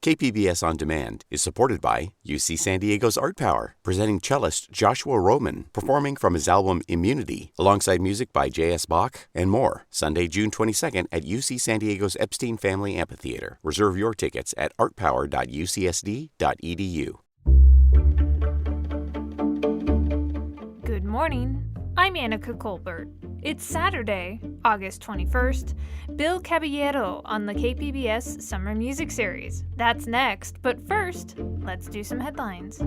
KPBS On Demand is supported by UC San Diego's Art Power, presenting cellist Joshua Roman, performing from his album Immunity, alongside music by J.S. Bach and more. Sunday, June 22nd at UC San Diego's Epstein Family Amphitheater. Reserve your tickets at artpower.ucsd.edu. Good morning. I'm Annika Colbert. It's Saturday, August 21st. Bill Caballero on the KPBS Summer Music Series. That's next, but first, let's do some headlines.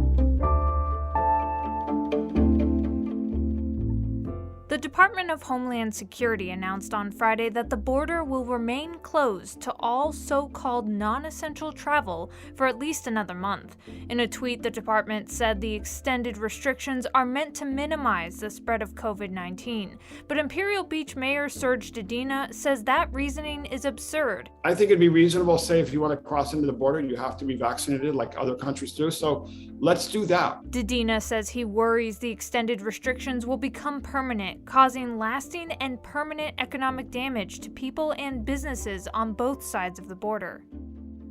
The Department of Homeland Security announced on Friday that the border will remain closed to all so-called non-essential travel for at least another month. In a tweet, the department said the extended restrictions are meant to minimize the spread of COVID-19. But Imperial Beach Mayor Serge Dedina says that reasoning is absurd. I think it'd be reasonable to say if you want to cross into the border, you have to be vaccinated like other countries do. So let's do that. Dedina says he worries the extended restrictions will become permanent, causing lasting and permanent economic damage to people and businesses on both sides of the border.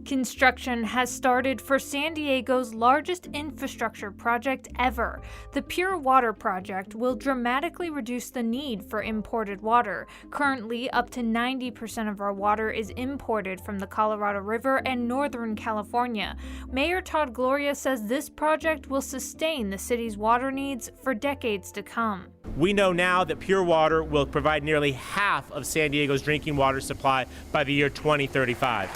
Construction has started for San Diego's largest infrastructure project ever. The Pure Water Project will dramatically reduce the need for imported water. Currently, up to 90% of our water is imported from the Colorado River and Northern California. Mayor Todd Gloria says this project will sustain the city's water needs for decades to come. We know now that Pure Water will provide nearly half of San Diego's drinking water supply by the year 2035.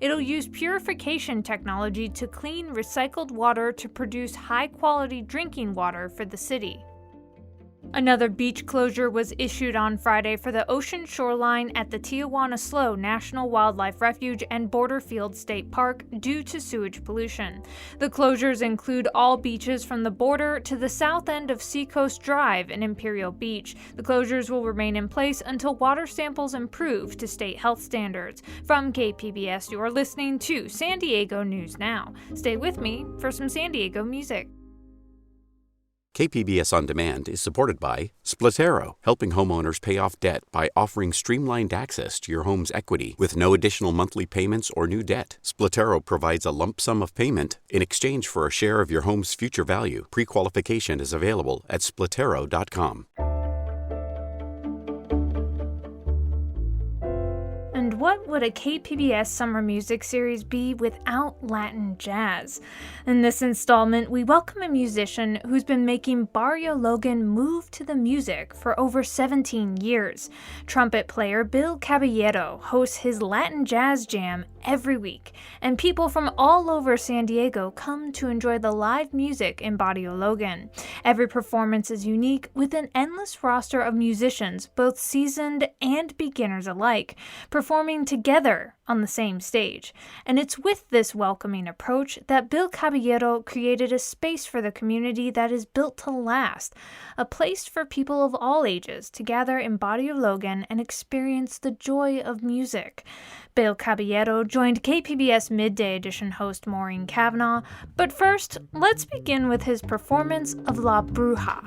It'll use purification technology to clean recycled water to produce high-quality drinking water for the city. Another beach closure was issued on Friday for the ocean shoreline at the Tijuana Slough National Wildlife Refuge and Borderfield State Park due to sewage pollution. The closures include all beaches from the border to the south end of Seacoast Drive in Imperial Beach. The closures will remain in place until water samples improve to state health standards. From KPBS, you're listening to San Diego News Now. Stay with me for some San Diego music. KPBS On Demand is supported by Splatero, helping homeowners pay off debt by offering streamlined access to your home's equity with no additional monthly payments or new debt. Splatero provides a lump sum of payment in exchange for a share of your home's future value. Pre-qualification is available at splatero.com. And what would a KPBS Summer Music Series be without Latin jazz? In this installment, we welcome a musician who's been making Barrio Logan move to the music for over 17 years. Trumpet player Bill Caballero hosts his Latin Jazz Jam every week, and people from all over San Diego come to enjoy the live music in Barrio Logan. Every performance is unique, with an endless roster of musicians, both seasoned and beginners alike, performing together on the same stage. And it's with this welcoming approach that Bill Caballero created a space for the community that is built to last, a place for people of all ages to gather in Barrio Logan and experience the joy of music. Bill Caballero joined KPBS Midday Edition host Maureen Kavanaugh, but first, let's begin with his performance of La Bruja.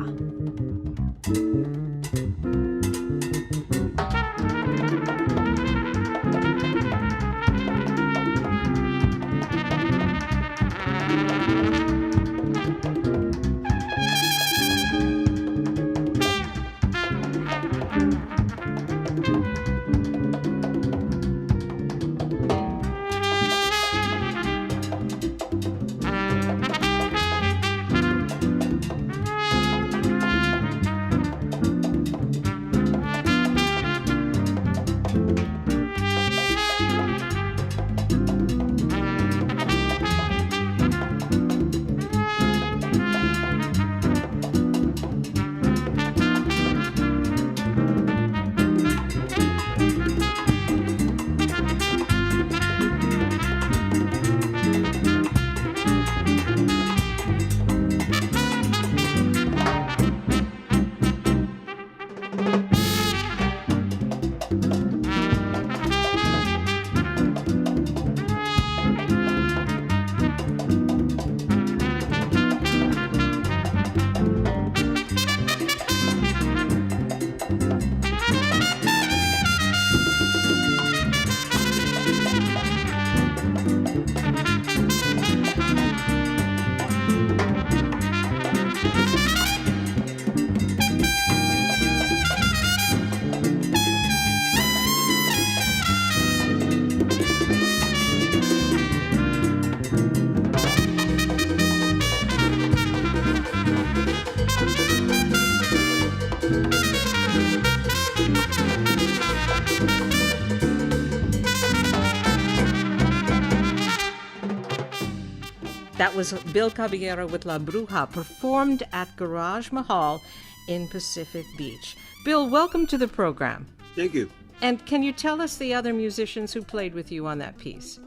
That was Bill Caballero with La Bruja, performed at Garage Mahal in Pacific Beach. Bill, welcome to the program. Thank you. And can you tell us the other musicians who played with you on that piece?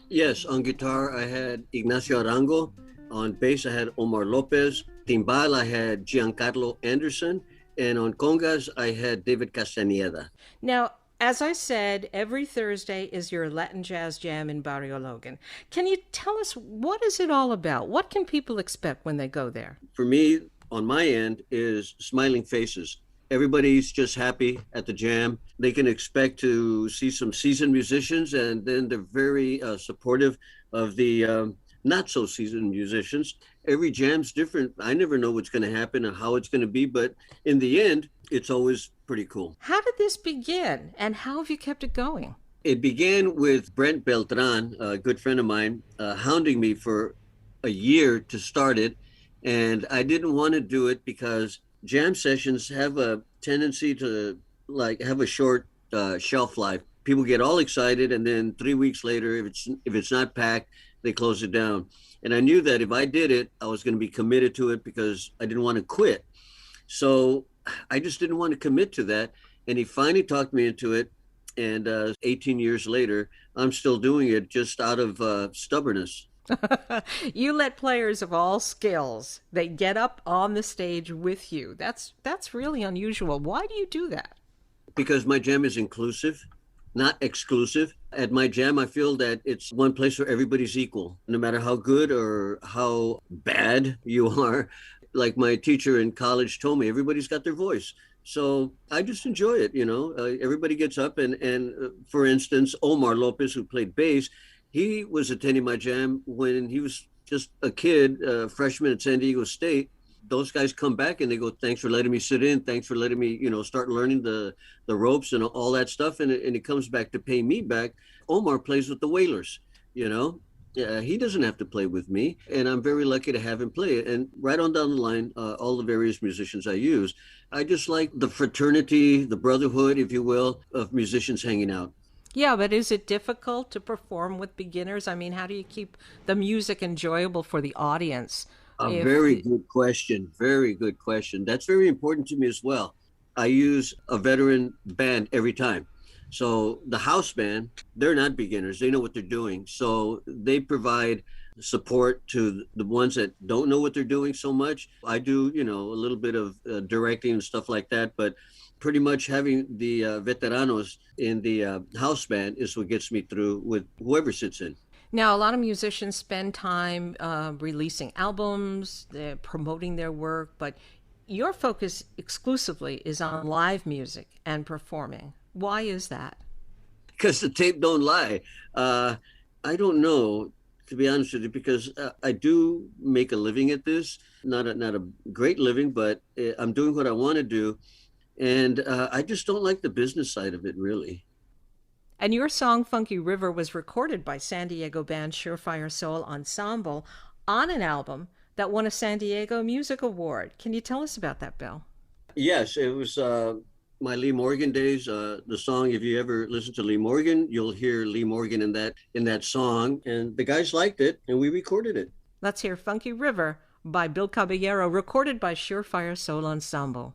Yes, on guitar I had Ignacio Arango. On bass I had Omar Lopez. Timbal I had Giancarlo Anderson. And on congas I had David Castañeda. Now, as I said, every Thursday is your Latin Jazz Jam in Barrio Logan. Can you tell us, what is it all about? What can people expect when they go there? For me, on my end, is smiling faces. Everybody's just happy at the jam. They can expect to see some seasoned musicians, and then they're very supportive of the not so seasoned musicians. Every jam's different. I never know what's going to happen and how it's going to be, but in the end, it's always pretty cool. How did this begin, and how have you kept it going? It began with Brent Beltran, a good friend of mine, hounding me for a year to start it. And I didn't want to do it because jam sessions have a tendency to have a short shelf life. People get all excited, and then 3 weeks later, if it's not packed, they close it down. And I knew that if I did it, I was going to be committed to it because I didn't want to quit. So I just didn't want to commit to that. And he finally talked me into it. And 18 years later, I'm still doing it just out of stubbornness. You let players of all skills, they get up on the stage with you. That's really unusual. Why do you do that? Because my jam is inclusive, not exclusive. At my jam, I feel that it's one place where everybody's equal, no matter how good or how bad you are. Like my teacher in college told me, everybody's got their voice. So I just enjoy it, everybody gets up and for instance, Omar Lopez, who played bass, he was attending my jam when he was just a kid, freshman at San Diego State. Those guys come back and they go, thanks for letting me sit in. Thanks for letting me, start learning the ropes and all that stuff. And it comes back to pay me back. Omar plays with the Whalers, he doesn't have to play with me. And I'm very lucky to have him play it. And right on down the line, all the various musicians I use, I just like the fraternity, the brotherhood, if you will, of musicians hanging out. Yeah, but is it difficult to perform with beginners? I mean, how do you keep the music enjoyable for the audience? Very good question. Very good question. That's very important to me as well. I use a veteran band every time. So the house band, they're not beginners. They know what they're doing. So they provide support to the ones that don't know what they're doing so much. I do, a little bit of directing and stuff like that, but pretty much having the veteranos in the house band is what gets me through with whoever sits in. Now, a lot of musicians spend time releasing albums, they're promoting their work, but your focus exclusively is on live music and performing. Why is that? Because the tape don't lie. I don't know, to be honest with you, because I do make a living at this. Not a great living, but I'm doing what I want to do. And I just don't like the business side of it, really. And your song, Funky River, was recorded by San Diego band Surefire Soul Ensemble on an album that won a San Diego Music Award. Can you tell us about that, Bill? Yes, it was my Lee Morgan days. The song, if you ever listen to Lee Morgan, you'll hear Lee Morgan in that song. And the guys liked it, and we recorded it. Let's hear Funky River by Bill Caballero, recorded by Surefire Soul Ensemble.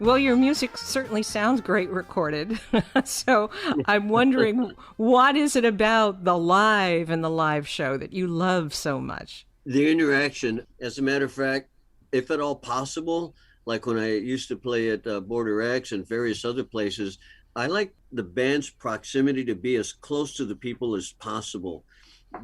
Well, your music certainly sounds great recorded. So I'm wondering, what is it about the live show that you love so much? The interaction. As a matter of fact, if at all possible, like when I used to play at Border X and various other places, I like the band's proximity to be as close to the people as possible.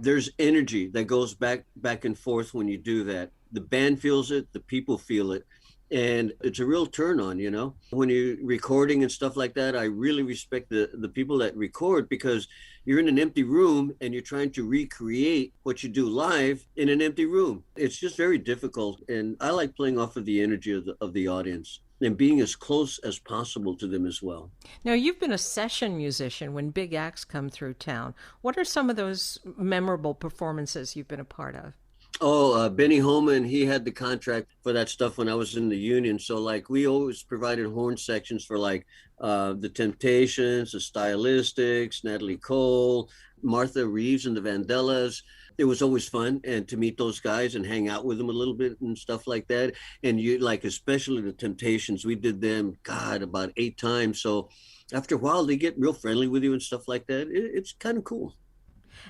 There's energy that goes back and forth when you do that. The band feels it, the people feel it, and it's a real turn on, you know. When you're recording and stuff like that, I really respect the people that record, because you're in an empty room and you're trying to recreate what you do live in an empty room. It's just very difficult, and I like playing off of the energy of the audience and being as close as possible to them as well. Now, you've been a session musician when big acts come through town. What are some of those memorable performances you've been a part of? Oh, Benny Holman, he had the contract for that stuff when I was in the union. So like we always provided horn sections for like the Temptations, the Stylistics, Natalie Cole, Martha Reeves and the Vandellas. It was always fun and to meet those guys and hang out with them a little bit and stuff like that. And you like, especially the Temptations, we did them, God, about 8 times. So after a while, they get real friendly with you and stuff like that. It's kind of cool.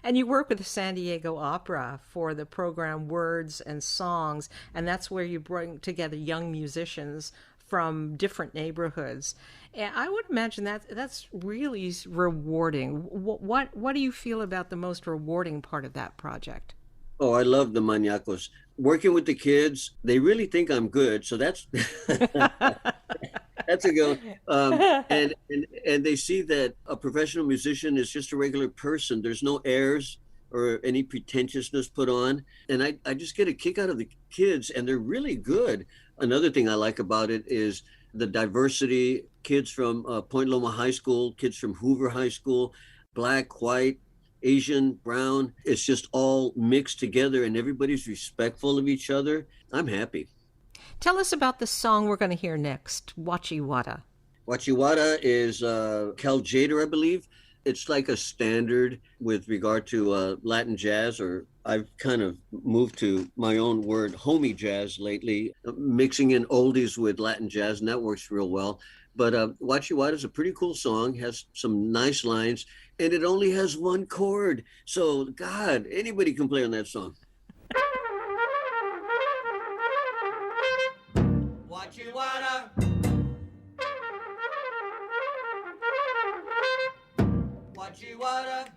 And you work with the San Diego Opera for the program Words and Songs, and that's where you bring together young musicians from different neighborhoods. And I would imagine that's really rewarding. What do you feel about the most rewarding part of that project? Oh, I love the Maniacos. Working with the kids, they really think I'm good, so that's that's a go. And they see that a professional musician is just a regular person. There's no airs or any pretentiousness put on. And I just get a kick out of the kids, and they're really good. Another thing I like about it is the diversity. Kids from Point Loma High School, kids from Hoover High School, black, white, Asian, brown. It's just all mixed together, and everybody's respectful of each other. I'm happy. Tell us about the song we're going to hear next, Wachiwata. Wachiwata is Cal Jader, I believe. It's like a standard with regard to Latin jazz, or I've kind of moved to my own word, homie jazz lately, mixing in oldies with Latin jazz, and that works real well. But Wachiwata is a pretty cool song, has some nice lines, and it only has one chord. So, God, anybody can play on that song. Wachiwata. Wachiwata.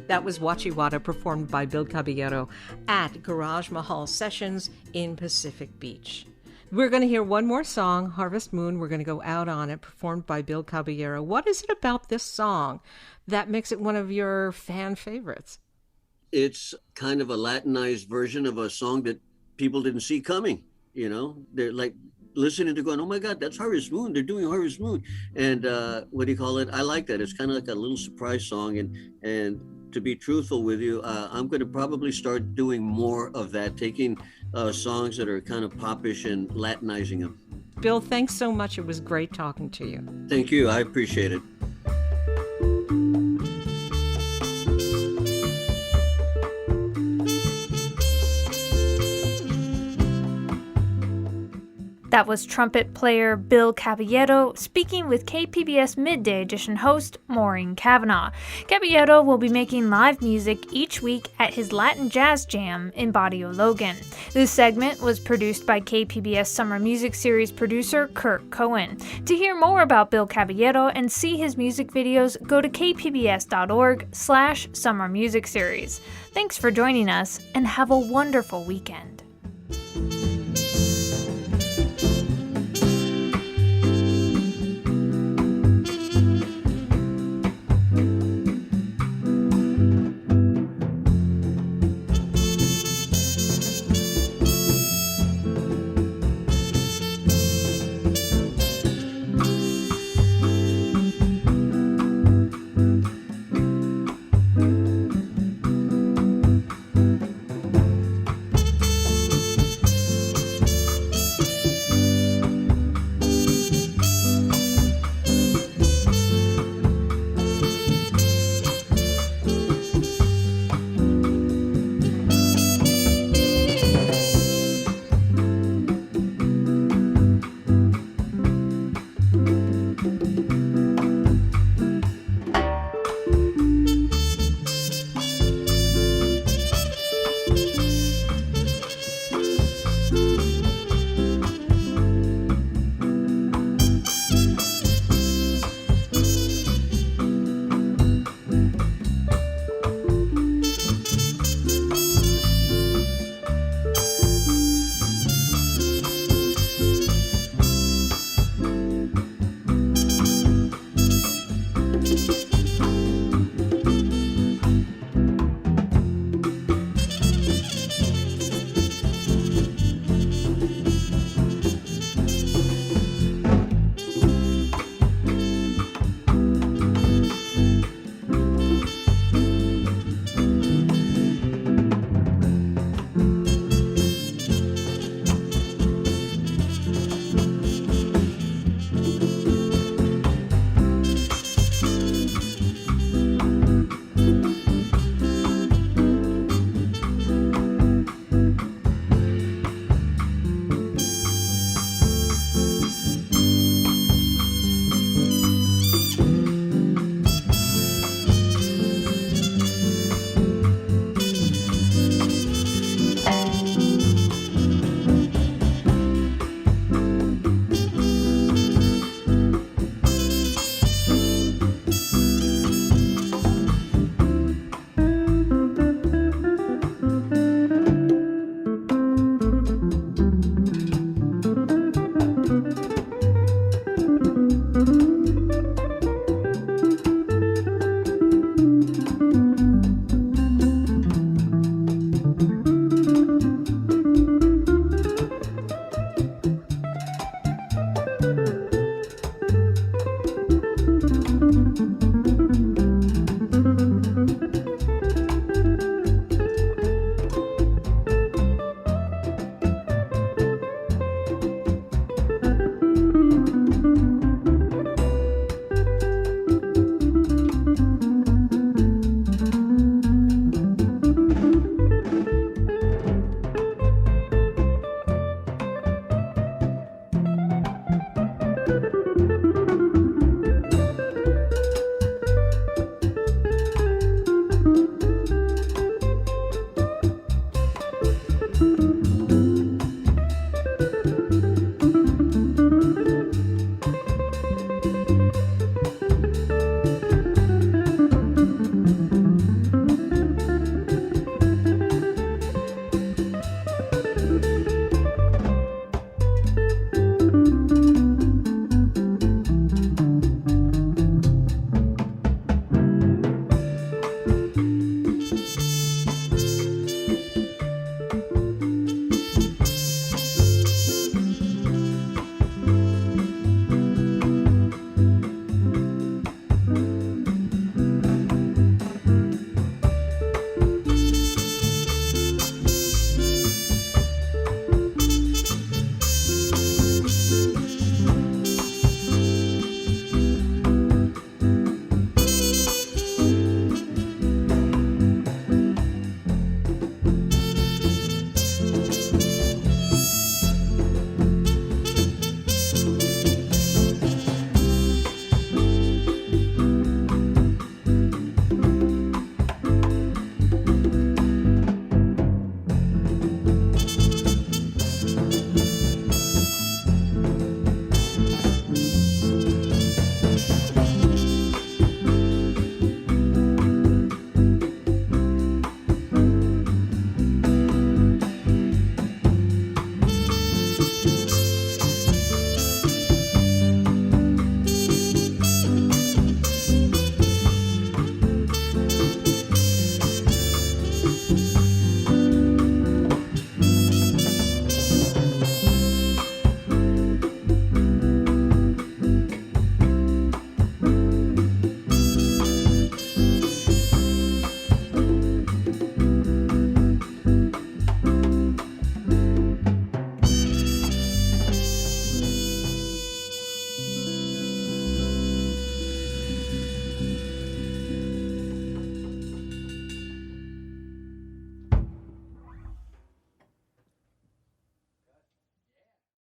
That was Wachiwata, performed by Bill Caballero at Garage Mahal Sessions in Pacific Beach. We're going to hear one more song, Harvest Moon. We're going to go out on it, performed by Bill Caballero. What is it about this song that makes it one of your fan favorites? It's kind of a Latinized version of a song that people didn't see coming. You know, they're like listening to going, oh my God, that's Harvest Moon. They're doing Harvest Moon. And what do you call it? I like that. It's kind of like a little surprise song. And to be truthful with you, I'm going to probably start doing more of that, taking songs that are kind of popish and Latinizing them. Bill, thanks so much. It was great talking to you. Thank you. I appreciate it. That was trumpet player Bill Caballero speaking with KPBS Midday Edition host Maureen Cavanaugh. Caballero will be making live music each week at his Latin Jazz Jam in Barrio Logan. This segment was produced by KPBS Summer Music Series producer Kurt Cohen. To hear more about Bill Caballero and see his music videos, go to kpbs.org/Summer Music Series. Thanks for joining us and have a wonderful weekend.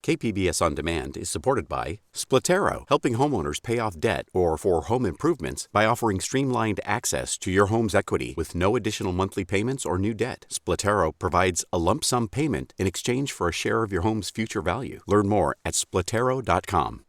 KPBS On Demand is supported by Splatero, helping homeowners pay off debt or for home improvements by offering streamlined access to your home's equity with no additional monthly payments or new debt. Splatero provides a lump sum payment in exchange for a share of your home's future value. Learn more at splatero.com.